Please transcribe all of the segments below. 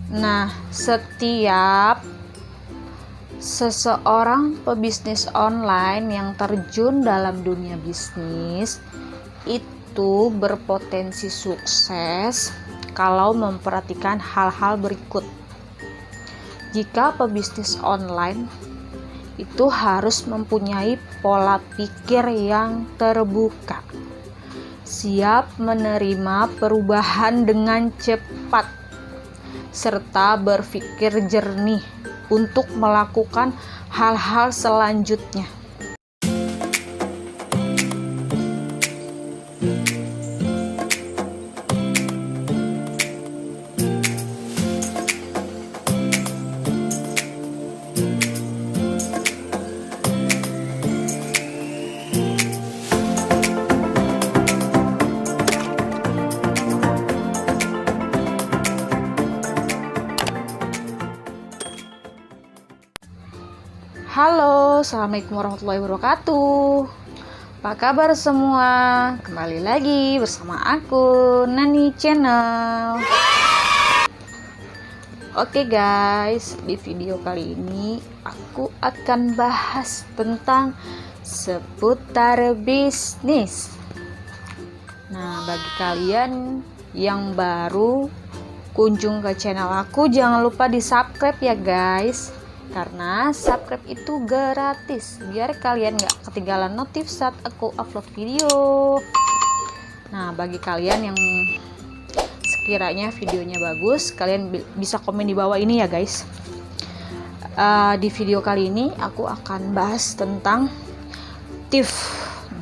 Nah, setiap seseorang pebisnis online yang terjun dalam dunia bisnis itu berpotensi sukses kalau memperhatikan hal-hal berikut. Jika pebisnis online itu harus mempunyai pola pikir yang terbuka, siap menerima perubahan dengan cepat, serta berpikir jernih untuk melakukan hal-hal selanjutnya. Halo, assalamualaikum warahmatullahi wabarakatuh. Apa kabar semua? Kembali lagi bersama aku, Nani Channel. Oke guys, di video kali ini aku akan bahas tentang seputar bisnis. Nah, bagi kalian yang baru kunjung ke channel aku, jangan lupa di subscribe ya guys, karena subscribe itu gratis biar kalian gak ketinggalan notif saat aku upload video. Nah, bagi kalian yang sekiranya videonya bagus, kalian bisa komen di bawah ini ya guys. Di video kali ini aku akan bahas tentang tips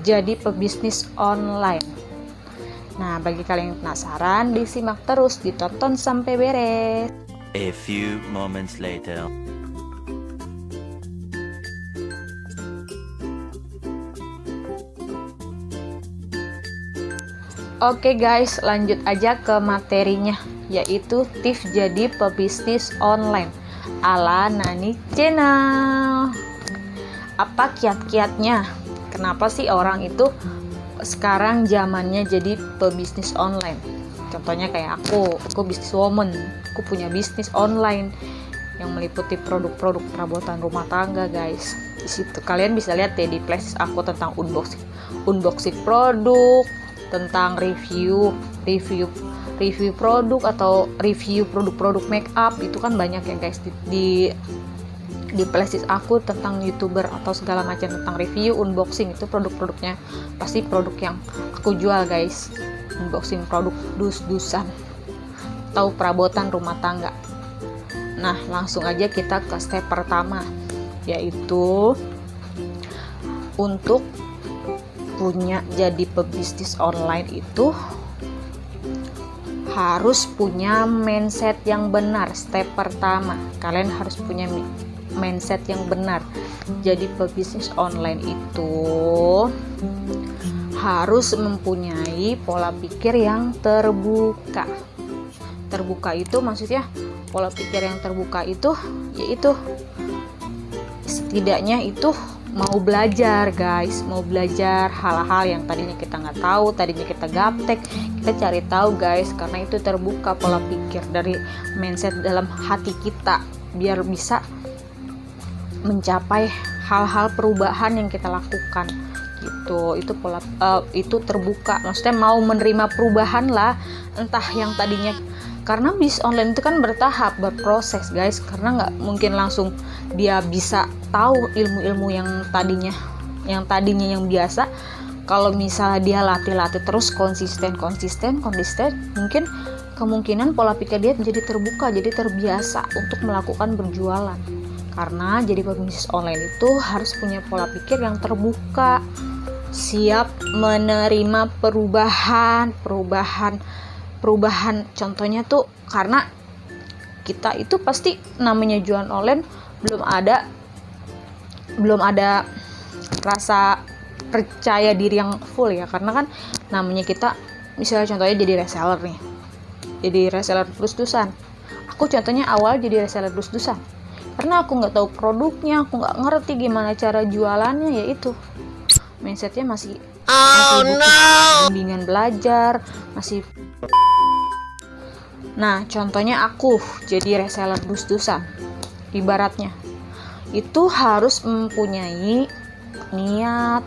jadi pebisnis online. Nah, bagi kalian yang penasaran, disimak terus, ditonton sampai beres. A few moments later. Oke guys, lanjut aja ke materinya, yaitu tips jadi pebisnis online ala Nani Channel. Apa kiat-kiatnya? Kenapa sih orang itu sekarang zamannya jadi pebisnis online? Contohnya kayak aku bisnis woman, aku punya bisnis online yang meliputi produk-produk perabotan rumah tangga guys. Di situ kalian bisa lihat ya di playlist aku tentang unboxing produk, tentang review produk atau review produk-produk make up. Itu kan banyak ya guys di playlist aku tentang YouTuber atau segala macam tentang review, unboxing. Itu produk-produknya pasti produk yang aku jual guys. Unboxing produk dus-dusan atau perabotan rumah tangga. Nah, langsung aja kita ke step pertama, yaitu untuk punya jadi pebisnis online itu harus punya mindset yang benar. Step pertama, kalian harus punya mindset yang benar. Jadi pebisnis online itu harus mempunyai pola pikir yang terbuka. Terbuka itu maksudnya, pola pikir yang terbuka itu yaitu setidaknya itu mau belajar guys, mau belajar hal-hal yang tadinya kita nggak tahu, tadinya kita gaptek, kita cari tahu guys, karena itu terbuka pola pikir dari mindset dalam hati kita biar bisa mencapai hal-hal perubahan yang kita lakukan gitu. Itu pola itu terbuka, maksudnya mau menerima perubahan lah, entah yang tadinya, karena bisnis online itu kan bertahap, berproses guys, karena nggak mungkin langsung dia bisa tahu ilmu-ilmu yang tadinya yang biasa. Kalau misalnya dia latih terus konsisten, mungkin kemungkinan pola pikir dia menjadi terbuka, jadi terbiasa untuk melakukan berjualan. Karena jadi pebisnis online itu harus punya pola pikir yang terbuka, siap menerima perubahan. Contohnya tuh, karena kita itu pasti namanya jualan online belum ada rasa percaya diri yang full ya, karena kan namanya kita misalnya contohnya jadi reseller nih, jadi reseller dus-dusan. Aku contohnya awal jadi reseller dus-dusan karena aku nggak tahu produknya, aku nggak ngerti gimana cara jualannya, yaitu mindsetnya masih butuh bimbingan belajar, masih Nah, contohnya aku jadi reseller dus-dusan. Ibaratnya, itu harus mempunyai niat,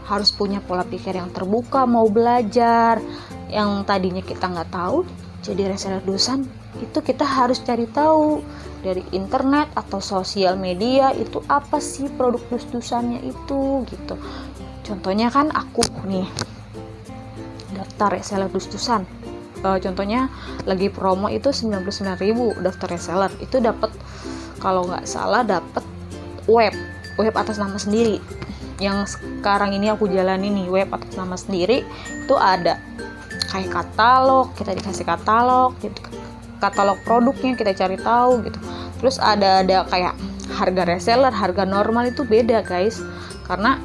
harus punya pola pikir yang terbuka, mau belajar. Yang tadinya kita nggak tahu, jadi reseller dusan, itu kita harus cari tahu dari internet atau sosial media itu apa sih produk dus-dusannya itu gitu. Contohnya kan aku nih daftar reseller dus-dusan. Contohnya lagi promo itu 99.000 daftar reseller, itu dapat kalau nggak salah dapat web atas nama sendiri. Yang sekarang ini aku jalani nih, web atas nama sendiri itu ada kayak katalog, kita dikasih katalog gitu, katalog produknya kita cari tahu gitu. Terus ada kayak harga reseller, harga normal itu beda guys, karena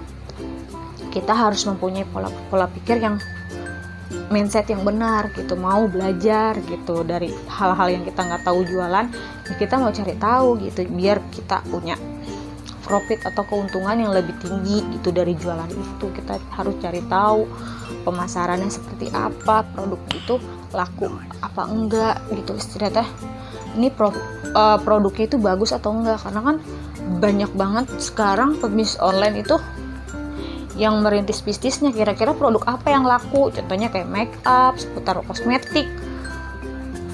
kita harus mempunyai pola pikir yang mindset yang benar gitu, mau belajar gitu dari hal-hal yang kita nggak tahu jualan, kita mau cari tahu gitu biar kita punya profit atau keuntungan yang lebih tinggi gitu dari jualan itu. Kita harus cari tahu pemasarannya seperti apa, produk itu laku apa enggak gitu, istilahnya ini produknya itu bagus atau enggak, karena kan banyak banget sekarang pebisnis online itu yang merintis bisnisnya kira-kira produk apa yang laku. Contohnya kayak make up, seputar kosmetik,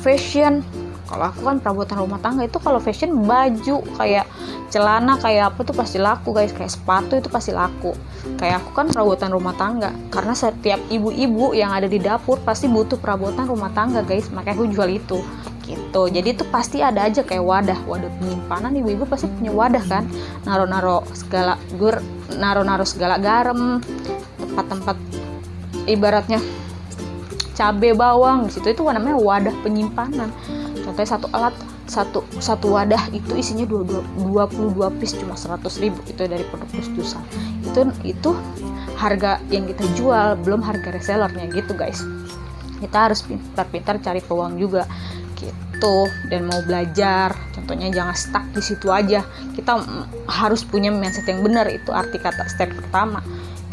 fashion. Kalau aku kan perabotan rumah tangga, itu kalau fashion baju kayak celana kayak apa tuh pasti laku guys, kayak sepatu itu pasti laku. Kayak aku kan perabotan rumah tangga, karena setiap ibu-ibu yang ada di dapur pasti butuh perabotan rumah tangga guys, makanya aku jual itu gitu. Jadi itu pasti ada aja kayak wadah penyimpanan, ibu-ibu pasti punya wadah kan, naro segala garam, tempat ibaratnya cabai bawang di situ, itu namanya wadah penyimpanan. Contohnya satu wadah itu isinya 22 piece cuma 100.000, itu dari produk dus-dusan. Itu harga yang kita jual, belum harga resellernya gitu guys. Kita harus pintar-pintar cari peluang juga gitu, dan mau belajar. Contohnya jangan stuck di situ aja, kita harus punya mindset yang benar, itu arti kata step pertama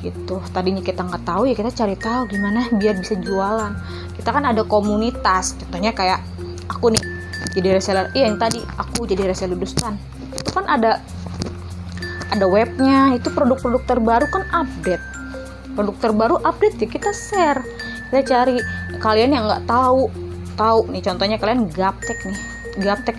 gitu. Tadinya kita nggak tahu, ya kita cari tahu gimana biar bisa jualan. Kita kan ada komunitas, contohnya kayak aku nih jadi reseller, yang tadi aku jadi reseller dus-dusan, itu kan ada webnya, itu produk-produk terbaru kan update, ya kita share, kita cari. Kalian yang nggak tahu nih, contohnya kalian gaptek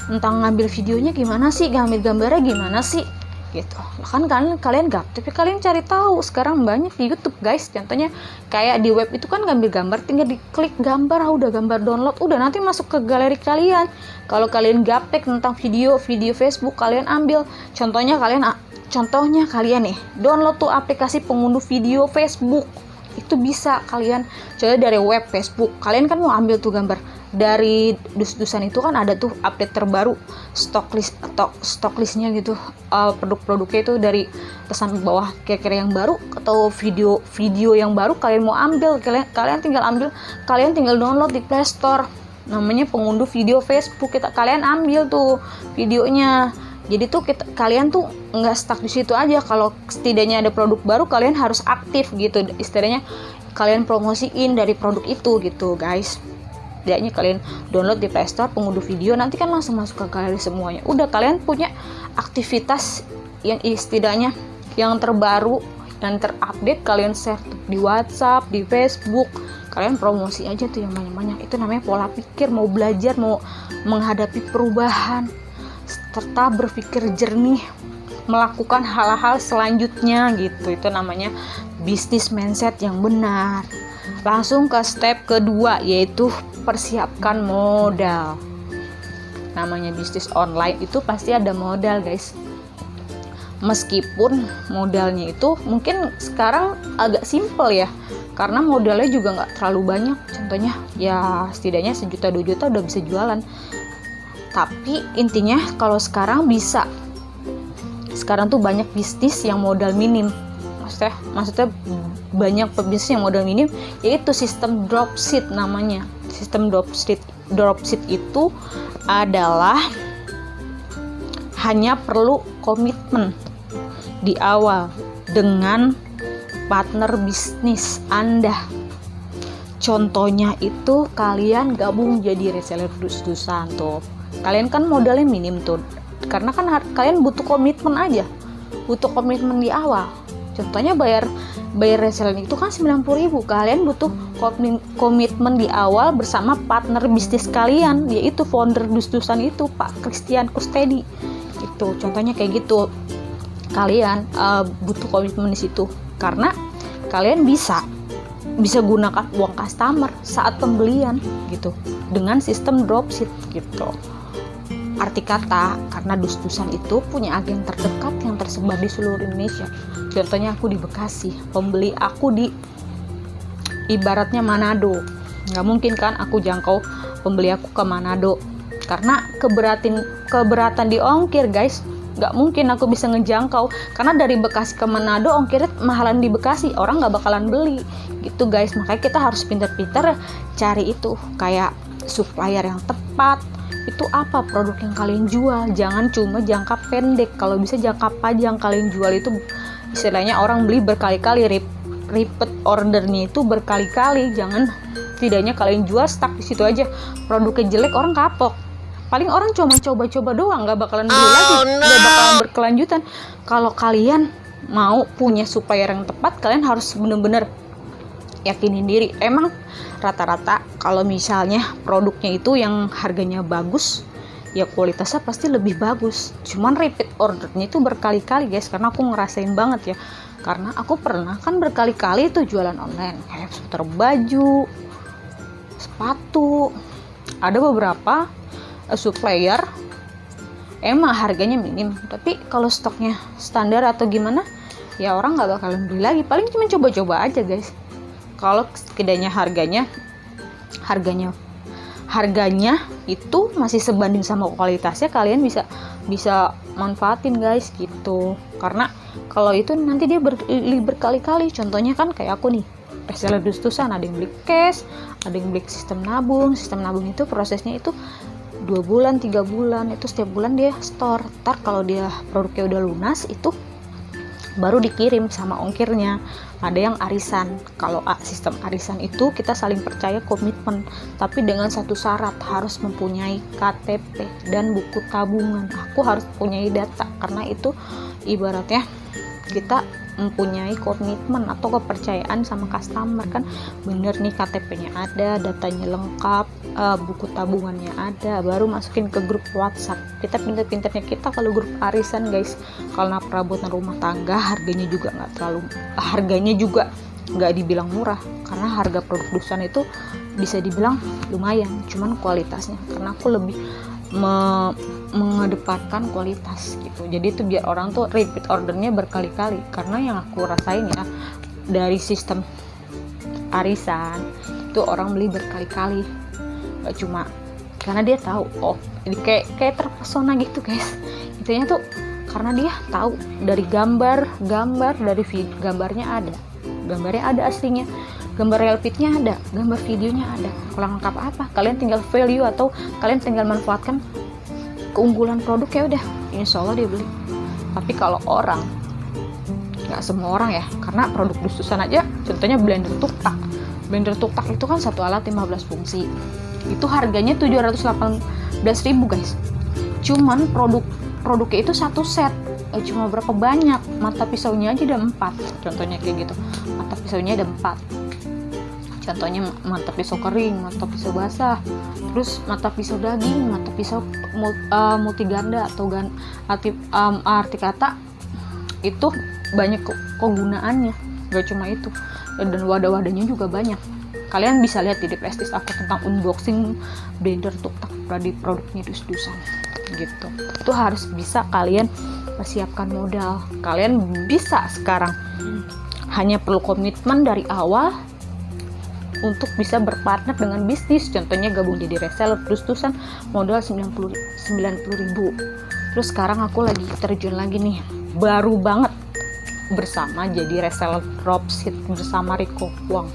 tentang ngambil videonya gimana sih, ngambil gambarnya gimana sih gitu kan, kalian gaptek, tapi kalian cari tahu. Sekarang banyak di YouTube guys, contohnya kayak di web itu kan ngambil gambar, tinggal diklik gambar, udah gambar download, udah nanti masuk ke galeri kalian. Kalau kalian gaptek tentang video Facebook, kalian ambil contohnya kalian nih download tuh aplikasi pengunduh video Facebook, itu bisa kalian coba dari web Facebook. Kalian kan mau ambil tuh gambar dari dus-dusan, itu kan ada tuh update terbaru, stock listnya gitu, produk-produknya itu dari pesan bawah kira-kira yang baru atau video yang baru kalian mau ambil, kalian tinggal download di Play Store, namanya pengunduh video Facebook. Kalian ambil tuh videonya. Jadi tuh kalian tuh nggak stuck di situ aja. Kalau setidaknya ada produk baru, kalian harus aktif gitu, istilahnya kalian promosiin dari produk itu gitu guys. Setidaknya kalian download di Play Store pengunduh video, nanti kan langsung masuk ke galeri semuanya. Udah kalian punya aktivitas yang istilahnya yang terbaru dan terupdate, kalian share di WhatsApp, di Facebook, kalian promosi aja tuh yang banyak-banyak. Itu namanya pola pikir, mau belajar, mau menghadapi perubahan, serta berpikir jernih melakukan hal-hal selanjutnya gitu. Itu namanya bisnis mindset yang benar. Langsung ke step kedua, yaitu persiapkan modal. Namanya bisnis online itu pasti ada modal guys. Meskipun modalnya itu mungkin sekarang agak simple ya, karena modalnya juga nggak terlalu banyak. Contohnya ya setidaknya 1 juta 2 juta udah bisa jualan. Tapi intinya kalau sekarang tuh banyak bisnis yang modal minim. Maksudnya banyak pebisnis yang modal minim, yaitu sistem dropship namanya. Sistem dropship itu adalah hanya perlu komitmen di awal dengan partner bisnis Anda. Contohnya itu kalian gabung jadi reseller dus-dusan tuh. Kalian kan modalnya minim tuh. Karena kan kalian butuh komitmen aja. Butuh komitmen di awal. Contohnya bayar reseller itu kan 90.000. Kalian butuh komitmen di awal bersama partner bisnis kalian, yaitu founder dus-dusan itu, Pak Christian Kustedi. Itu contohnya kayak gitu. Kalian butuh komitmen di situ karena kalian bisa gunakan uang customer saat pembelian gitu dengan sistem dropship gitu. Arti kata, karena dus-dusan itu punya agen terdekat yang tersebar di seluruh Indonesia. Contohnya aku di Bekasi, pembeli aku di ibaratnya Manado. Nggak mungkin kan aku jangkau pembeli aku ke Manado karena keberatan di ongkir, guys. Nggak mungkin aku bisa ngejangkau karena dari Bekasi ke Manado ongkirnya mahalan di Bekasi, orang nggak bakalan beli gitu, guys. Makanya kita harus pintar-pintar cari itu kayak supplier yang tepat. Itu apa produk yang kalian jual, jangan cuma jangka pendek. Kalau bisa jangka panjang kalian jual itu, istilahnya orang beli berkali-kali, repeat ordernya itu berkali-kali. Jangan tidaknya kalian jual stuck di situ aja, produknya jelek orang kapok, paling orang cuma coba-coba doang, nggak bakalan beli lagi, nggak bakalan berkelanjutan. Kalau kalian mau punya supplier yang tepat, kalian harus bener-bener yakinin diri. Emang rata-rata kalau misalnya produknya itu yang harganya bagus, ya kualitasnya pasti lebih bagus. Cuman repeat ordernya itu berkali-kali, guys, karena aku ngerasain banget ya. Karena aku pernah kan berkali-kali itu jualan online, kayak seputar baju, sepatu. Ada beberapa supplier emang harganya minim, tapi kalau stoknya standar atau gimana, ya orang nggak bakalan beli lagi. Paling cuma coba-coba aja, guys. Kalau setidaknya harganya itu masih sebanding sama kualitasnya, kalian bisa manfaatin, guys, gitu. Karena kalau itu nanti dia beli berkali-kali. Contohnya kan kayak aku nih, reseller dus-dusan, ada yang beli cash, ada yang beli sistem nabung. Sistem nabung itu prosesnya itu 2 bulan, 3 bulan, itu setiap bulan dia store. Ntar kalau dia produknya udah lunas, itu baru dikirim sama ongkirnya. Ada yang arisan. Kalau sistem arisan itu kita saling percaya, komitmen, tapi dengan satu syarat, harus mempunyai KTP dan buku tabungan. Aku harus mempunyai data karena itu ibaratnya kita mempunyai komitmen atau kepercayaan sama customer kan, bener nih KTP-nya ada, datanya lengkap, buku tabungannya ada, baru masukin ke grup WhatsApp. Kita pinter-pinternya kita kalau grup arisan, guys. Kalau perabotan rumah tangga harganya juga nggak dibilang murah, karena harga produk dusan itu bisa dibilang lumayan, cuman kualitasnya, karena aku lebih mengedepankan kualitas gitu. Jadi itu biar orang tuh repeat ordernya berkali-kali. Karena yang aku rasain ya, dari sistem arisan itu orang beli berkali-kali, gak cuma karena dia tahu, oh ini kayak terpesona gitu, guys. Intinya tuh karena dia tahu dari gambar dari gambarnya ada aslinya, gambar real fitnya ada, gambar videonya ada. Kalau lengkap apa, kalian tinggal value atau kalian tinggal manfaatkan keunggulan produk, ya udah, insya Allah dia beli. Tapi kalau orang, nggak semua orang ya, karena produk dus-dusan aja, contohnya blender tuktak itu kan satu alat 15 fungsi, itu harganya 718.000, guys. Cuman produknya itu satu set, cuma berapa banyak, mata pisaunya aja ada 4, contohnya kayak gitu. Mata pisaunya ada 4, contohnya mata pisau kering, mata pisau basah, terus mata pisau daging, mata pisau multiganda atau arti kata itu banyak kegunaannya, gak cuma itu, dan wadah-wadahnya juga banyak. Kalian bisa lihat di prestis aku tentang unboxing blender tuktak di produknya dus-dusan gitu. Itu harus bisa kalian persiapkan modal. Kalian bisa sekarang, hanya perlu komitmen dari awal untuk bisa berpartner dengan bisnis. Contohnya gabung jadi reseller dus-dusan, modal 90.000. Terus sekarang aku lagi terjun lagi nih, baru banget bersama jadi reseller dropship bersama Rico Wang.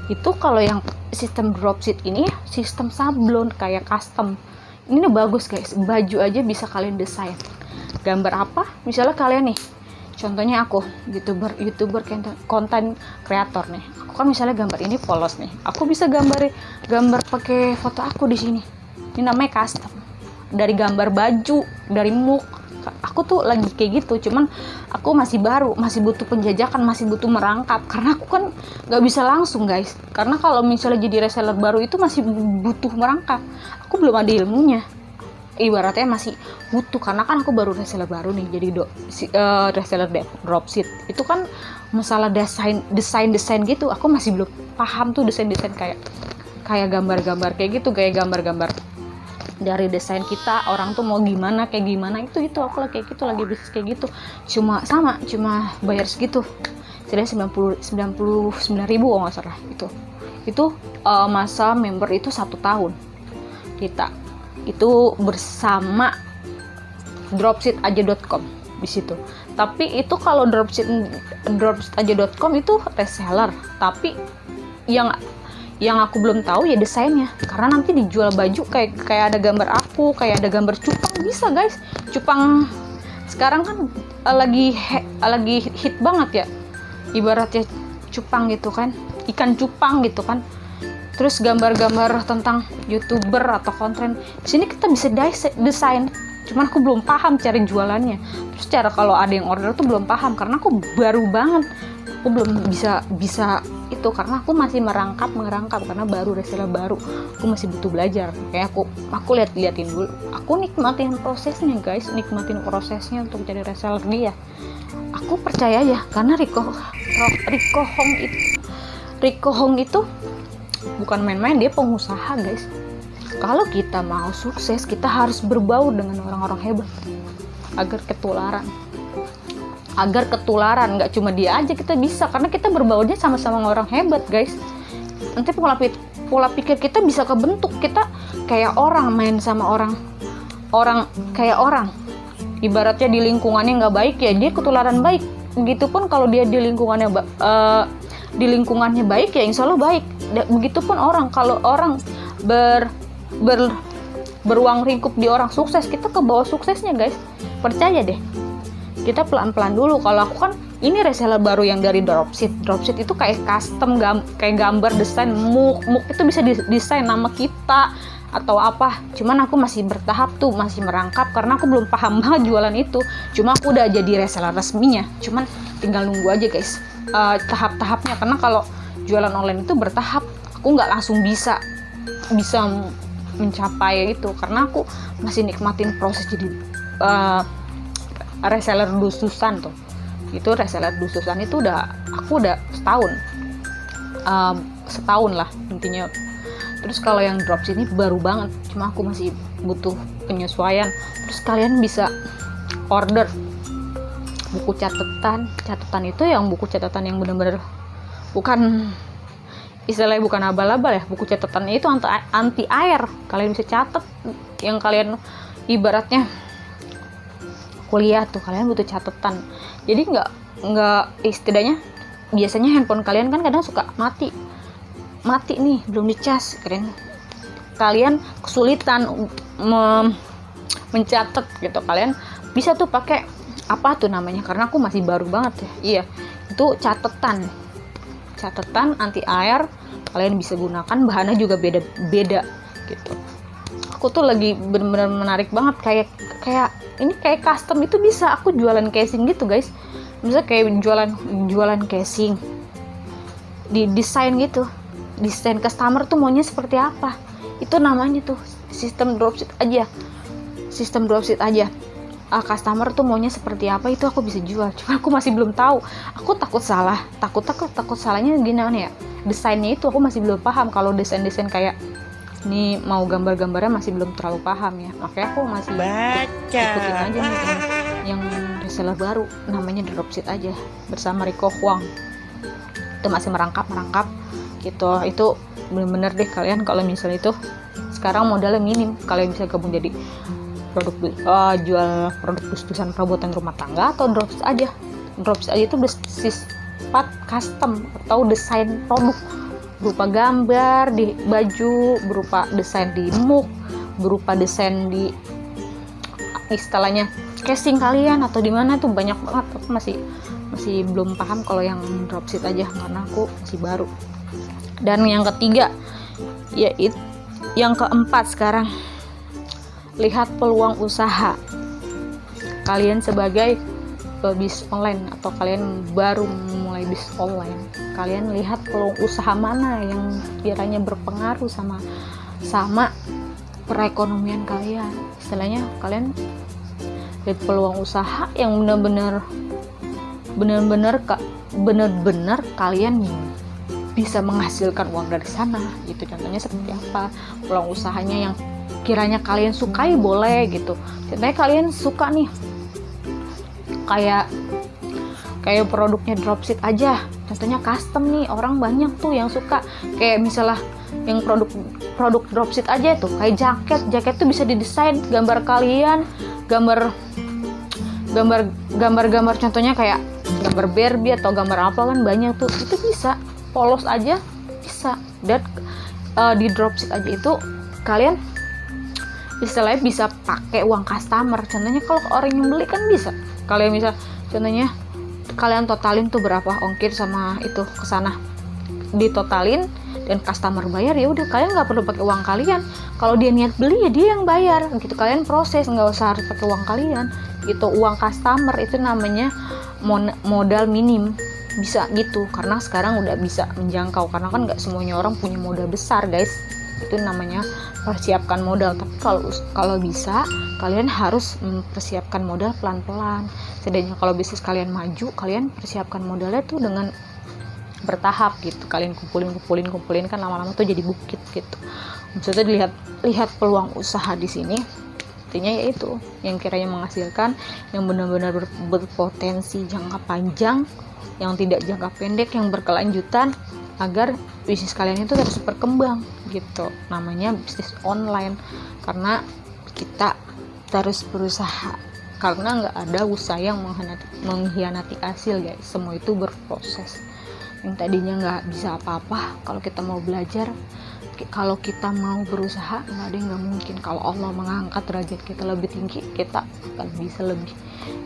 Itu kalau yang sistem dropship ini sistem sablon kayak custom. Ini bagus, guys. Baju aja bisa kalian desain. Gambar apa? Misalnya kalian nih contohnya aku youtuber konten kreator nih, aku kan misalnya gambar ini polos nih, aku bisa gambar pakai foto aku di sini. Ini namanya custom, dari gambar baju, dari muk. Aku tuh lagi kayak gitu, cuman aku masih baru, masih butuh penjajakan, masih butuh merangkap, karena aku kan nggak bisa langsung guys, karena kalau misalnya jadi reseller baru itu masih butuh merangkap, aku belum ada ilmunya, ibaratnya masih butuh, karena kan aku baru reseller baru nih, jadi reseller dropship itu kan masalah desain gitu, aku masih belum paham tuh desain kayak gambar-gambar kayak gitu, kayak gambar-gambar dari desain kita, orang tuh mau gimana kayak gimana, itu aku lagi kayak gitu, lagi bisnis kayak gitu, cuma bayar segitu, setidaknya 99.000 kalau nggak salah, itu masa member itu 1 tahun kita itu bersama dropshitaja.com di situ. Tapi itu kalau dropshitaja.com itu reseller, tapi yang aku belum tahu ya desainnya, karena nanti dijual baju kayak ada gambar aku, kayak ada gambar cupang, bisa guys, cupang sekarang kan lagi hit banget ya, ibaratnya cupang gitu kan, ikan cupang gitu kan. Terus gambar-gambar tentang youtuber atau konten, di sini kita bisa desain, cuman aku belum paham cara jualannya. Terus cara kalau ada yang order tuh belum paham, karena aku baru banget, aku belum bisa itu, karena aku masih merangkap karena baru reseller baru, aku masih butuh belajar. Kayak aku liatin dulu, aku nikmatin prosesnya guys, untuk jadi reseller dia. Aku percaya ya, karena Rico Hong itu bukan main-main, dia pengusaha guys. Kalau kita mau sukses, kita harus berbaur dengan orang-orang hebat agar ketularan, nggak cuma dia aja, kita bisa, karena kita berbaurnya sama-sama orang hebat guys. Nanti pola pikir kita bisa kebentuk, kita kayak orang, main sama orang kayak orang, ibaratnya di lingkungannya nggak baik ya dia ketularan baik, begitupun kalau dia di lingkungannya baik ya insya Allah baik. Begitupun orang, kalau orang beruang lingkup di orang sukses, kita ke bawah suksesnya guys, percaya deh. Kita pelan-pelan dulu. Kalau aku kan ini reseller baru yang dari dropship itu kayak custom, kayak gambar, desain, muk itu bisa desain nama kita atau apa, cuman aku masih bertahap tuh, masih merangkap, karena aku belum paham banget jualan itu. Cuma aku udah jadi reseller resminya, cuman tinggal nunggu aja guys tahap-tahapnya, karena kalau jualan online itu bertahap, aku nggak langsung bisa mencapai itu, karena aku masih nikmatin proses jadi reseller dususan tuh. Itu reseller dususan itu aku udah setahun lah intinya. Terus kalau yang dropship ini baru banget, cuma aku masih butuh penyesuaian. Terus kalian bisa order buku catatan itu yang buku catatan yang benar-benar bukan istilahnya bukan abal-abal ya, buku catatannya itu anti air. Kalian bisa catat yang kalian ibaratnya kuliah tuh, kalian butuh catatan. Jadi nggak istilahnya, biasanya handphone kalian kan kadang suka mati nih, belum dicas, kalian kesulitan mencatat gitu, kalian bisa tuh pakai apa tuh namanya, karena aku masih baru banget ya. Iya, itu catatan anti air, kalian bisa gunakan, bahannya juga beda gitu. Aku tuh lagi benar-benar menarik banget, kayak ini kayak custom itu bisa aku jualan casing gitu guys. Misalnya kayak jualan casing di desain gitu, desain customer tuh maunya seperti apa, itu namanya tuh sistem dropship aja. Customer tuh maunya seperti apa, itu aku bisa jual. Cuma aku masih belum tahu, aku takut salahnya gimana ya, desainnya itu aku masih belum paham. Kalau desain kayak ini mau gambar-gambarnya masih belum terlalu paham ya, makanya aku masih ikutin aja nih yang reseller baru, namanya dropship aja bersama Rico Hong. Itu masih merangkap gitu. Itu bener-bener deh, kalian kalau misalnya itu sekarang modalnya minim, kalian bisa gabung jadi jual produk dus-dusan perabotan rumah tangga atau dropship aja itu bersifat custom atau desain produk, berupa gambar di baju, berupa desain di muk, berupa desain di istilahnya casing kalian atau di mana tuh banyak banget tuh. aku masih belum paham kalau yang dropship aja karena aku masih baru. Dan yang ketiga, yaitu yang keempat sekarang, lihat peluang usaha. Kalian sebagai bisnis online atau kalian baru memulai bisnis online, kalian lihat peluang usaha mana yang kiranya berpengaruh sama perekonomian kalian. Istilahnya kalian lihat peluang usaha yang benar-benar kalian bisa menghasilkan uang dari sana gitu. Contohnya seperti apa peluang usahanya yang kiranya kalian sukai, boleh gitu. Contohnya kalian suka nih kayak produknya dropship aja, contohnya custom nih, orang banyak tuh yang suka kayak misalnya yang produk dropship aja tuh kayak jaket tuh bisa didesain gambar kalian, gambar contohnya kayak gambar Barbie atau gambar apa kan banyak tuh, itu bisa polos aja bisa. Dan di dropship aja itu kalian istilahnya bisa pakai uang customer. Contohnya kalau orang yang beli kan bisa kalian bisa, contohnya kalian totalin tuh berapa ongkir sama itu ke sana, ditotalin dan customer bayar, ya udah kalian nggak perlu pakai uang kalian. Kalau dia niat beli ya dia yang bayar gitu, kalian proses, nggak usah harus pakai uang kalian gitu. Uang customer itu namanya modal minim, bisa gitu, karena sekarang udah bisa menjangkau, karena kan nggak semuanya orang punya modal besar guys. Itu namanya persiapkan modal. Tapi kalau bisa kalian harus mempersiapkan modal pelan-pelan. Setidaknya kalau bisnis kalian maju, kalian persiapkan modalnya tuh dengan bertahap gitu. Kalian kumpulin kan lama-lama tuh jadi bukit gitu. Maksudnya lihat peluang usaha di sini. Artinya yaitu yang kiranya menghasilkan, yang benar-benar berpotensi jangka panjang, yang tidak jangka pendek, yang berkelanjutan, agar bisnis kalian itu terus berkembang gitu. Namanya bisnis online, karena kita terus berusaha, karena nggak ada usaha yang mengkhianati hasil guys. Semua itu berproses. Yang tadinya nggak bisa apa-apa, kalau kita mau belajar, kalau kita mau berusaha, nggak ada yang nggak mungkin. Kalau Allah mengangkat derajat kita lebih tinggi, kita akan bisa lebih.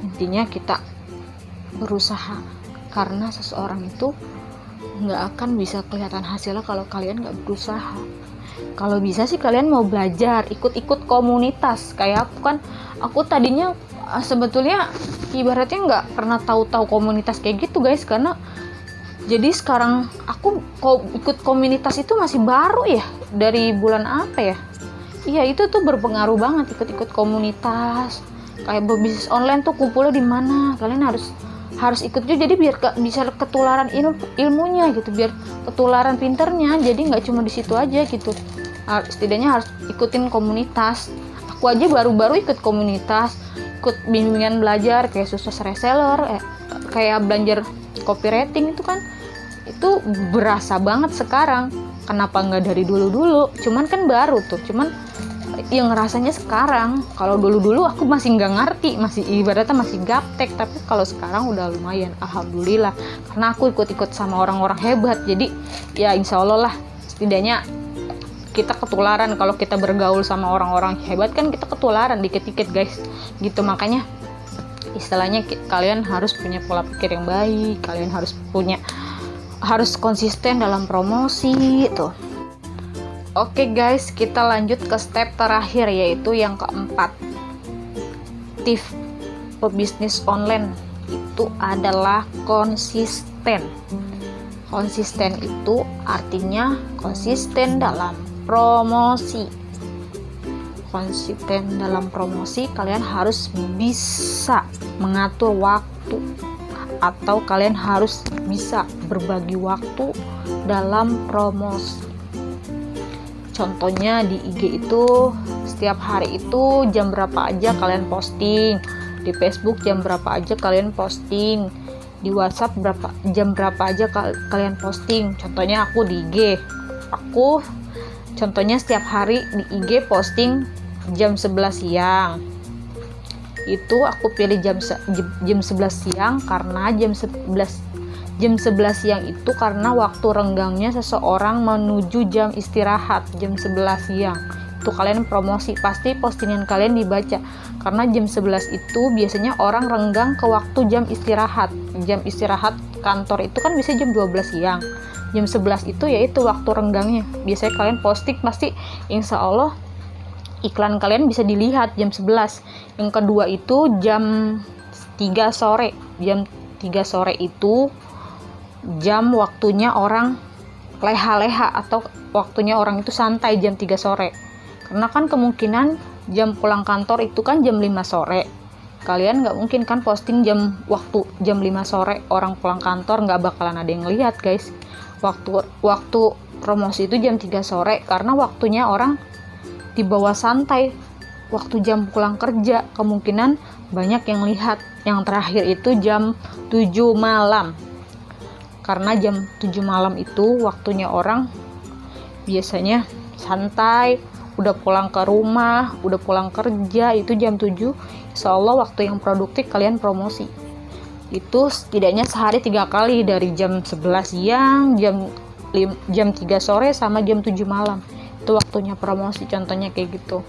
Intinya kita berusaha, karena seseorang itu nggak akan bisa kelihatan hasilnya kalau kalian nggak berusaha. Kalau bisa sih kalian mau belajar, ikut komunitas. Kayak aku tadinya sebetulnya ibaratnya nggak pernah tahu komunitas kayak gitu guys, karena jadi sekarang aku ikut komunitas itu masih baru ya, dari bulan apa ya. Iya, itu tuh berpengaruh banget ikut komunitas. Kayak berbisnis online tuh kumpulnya di mana, kalian harus ikut juga, jadi biar bisa ketularan ilmunya gitu, biar ketularan pinternya. Jadi nggak cuma di situ aja gitu, setidaknya harus ikutin komunitas. Aku aja baru-baru ikut komunitas, ikut bimbingan belajar kayak sukses reseller, kayak belajar copywriting. Itu kan itu berasa banget sekarang. Kenapa nggak dari dulu? Cuman kan baru tuh, cuman yang rasanya sekarang. Kalau dulu aku masih nggak ngerti, masih ibaratnya masih gaptek. Tapi kalau sekarang udah lumayan, alhamdulillah, karena aku ikut sama orang-orang hebat. Jadi ya insya Allah lah, setidaknya kita ketularan. Kalau kita bergaul sama orang-orang hebat kan kita ketularan dikit-dikit guys gitu. Makanya istilahnya kalian harus punya pola pikir yang baik, kalian harus konsisten dalam promosi tuh. Oke guys, kita lanjut ke step terakhir, yaitu yang keempat. Tips pebisnis online itu adalah konsisten. Konsisten itu artinya konsisten dalam promosi. Konsisten dalam promosi, kalian harus bisa mengatur waktu, atau kalian harus bisa berbagi waktu dalam promosi. Contohnya di IG itu setiap hari itu jam berapa aja kalian posting, di Facebook jam berapa aja kalian posting, di WhatsApp jam berapa aja kalian posting. Contohnya aku di IG, aku contohnya setiap hari di IG posting jam 11 siang. Itu aku pilih jam 11 siang karena jam 11 siang itu karena waktu renggangnya seseorang menuju jam istirahat, jam 11 siang. tuh kalian promosi, pasti postingan kalian dibaca. Karena jam 11 itu biasanya orang renggang ke waktu jam istirahat. Jam istirahat kantor itu kan bisa jam 12 siang. Jam 11 itu yaitu waktu renggangnya. Biasanya kalian posting pasti insya Allah iklan kalian bisa dilihat jam 11. Yang kedua itu jam 3 sore. Jam 3 sore itu jam waktunya orang leha-leha atau waktunya orang itu santai jam 3 sore. Karena kan kemungkinan jam pulang kantor itu kan jam 5 sore. Kalian nggak mungkin kan posting waktu jam 5 sore orang pulang kantor, nggak bakalan ada yang lihat guys. Waktu promosi itu jam 3 sore karena waktunya orang di bawah santai. Waktu jam pulang kerja kemungkinan banyak yang lihat. Yang terakhir itu jam 7 malam. Karena jam 7 malam itu waktunya orang biasanya santai, udah pulang ke rumah, udah pulang kerja, itu jam 7. Insya Allah waktu yang produktif kalian promosi. Itu setidaknya sehari 3 kali, dari jam 11 siang, jam 3 sore, sama jam 7 malam. Itu waktunya promosi, contohnya kayak gitu.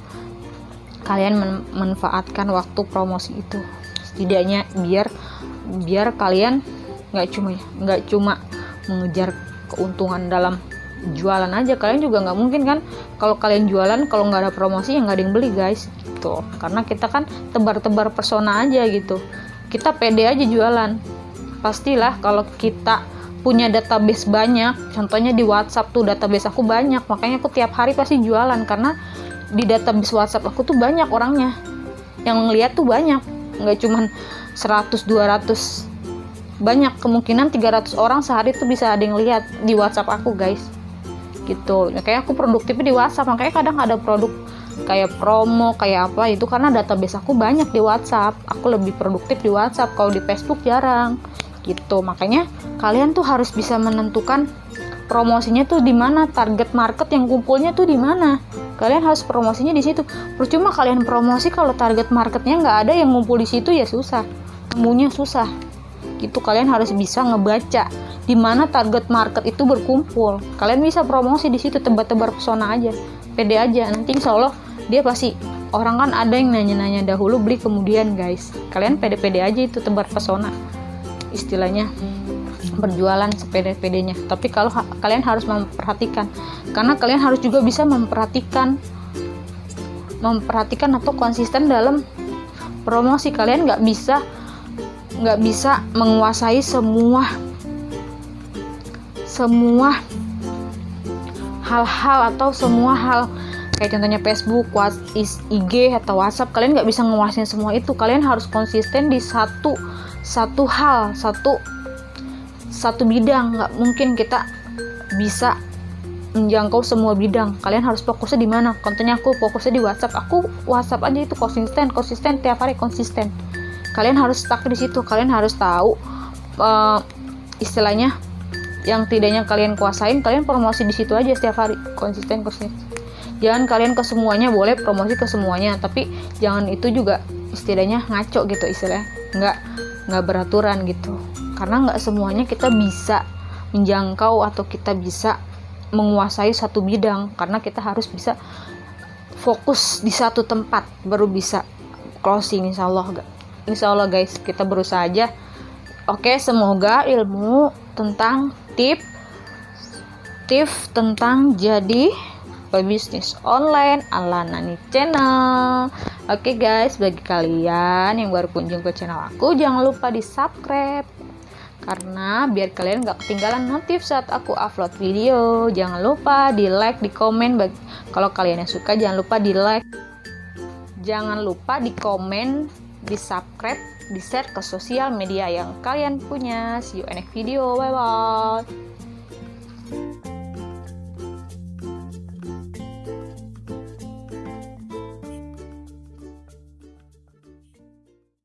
Kalian manfaatkan waktu promosi itu. Setidaknya biar kalian nggak cuma mengejar keuntungan dalam jualan aja. Kalian juga nggak mungkin kan kalau kalian jualan kalau nggak ada promosi ya nggak ada yang beli guys gitu. Karena kita kan tebar-tebar persona aja gitu, kita pede aja jualan. Pastilah kalau kita punya database banyak, contohnya di WhatsApp tuh database aku banyak, makanya aku tiap hari pasti jualan. Karena di database WhatsApp aku tuh banyak orangnya, yang ngeliat tuh banyak, nggak cuman 100-200, banyak, kemungkinan 300 orang sehari tuh bisa ada yang lihat di WhatsApp aku guys gitu. Makanya aku produktifnya di WhatsApp, makanya kadang ada produk kayak promo kayak apa itu karena database aku banyak di WhatsApp. Aku lebih produktif di WhatsApp, kalau di Facebook jarang gitu. Makanya kalian tuh harus bisa menentukan promosinya tuh di mana, target market yang kumpulnya tuh di mana. Kalian harus promosinya di situ. Percuma kalian promosi kalau target marketnya nggak ada yang ngumpul di situ, ya susah, nemunya susah gitu. Kalian harus bisa ngebaca di mana target market itu berkumpul. Kalian bisa promosi di situ, tebar-tebar pesona aja, pede aja. Nanti insya Allah dia pasti, orang kan ada yang nanya-nanya dahulu beli kemudian guys. Kalian pede-pede aja, itu tebar pesona istilahnya, berjualan sepede-pedenya. Tapi kalau kalian harus memperhatikan, karena kalian harus juga bisa memperhatikan atau konsisten dalam promosi. Kalian nggak bisa menguasai semua hal-hal atau semua hal kayak contohnya Facebook, IG atau WhatsApp. Kalian nggak bisa menguasai semua itu. Kalian harus konsisten di satu hal, satu bidang. Nggak mungkin kita bisa menjangkau semua bidang. Kalian harus fokusnya di mana. Contohnya aku fokusnya di WhatsApp. Aku WhatsApp aja itu konsisten tiap hari konsisten. Kalian harus stuck di situ. Kalian harus tahu istilahnya yang tidaknya kalian kuasain, kalian promosi di situ aja setiap hari, konsisten. Jangan kalian ke semuanya, boleh promosi ke semuanya, tapi jangan itu juga istilahnya ngaco gitu, istilahnya nggak beraturan gitu. Karena nggak semuanya kita bisa menjangkau atau kita bisa menguasai satu bidang. Karena kita harus bisa fokus di satu tempat baru bisa closing, insya Allah guys. Kita berusaha aja. Oke, semoga ilmu tentang tips tentang jadi pebisnis online ala Nani Channel. Oke guys, bagi kalian yang baru kunjung ke channel aku, jangan lupa di subscribe, karena biar kalian gak ketinggalan notif saat aku upload video. Jangan lupa di like, di komen. Kalau kalian yang suka, jangan lupa di like, jangan lupa di komen, di subscribe, di share ke sosial media yang kalian punya. See you in next video, bye bye.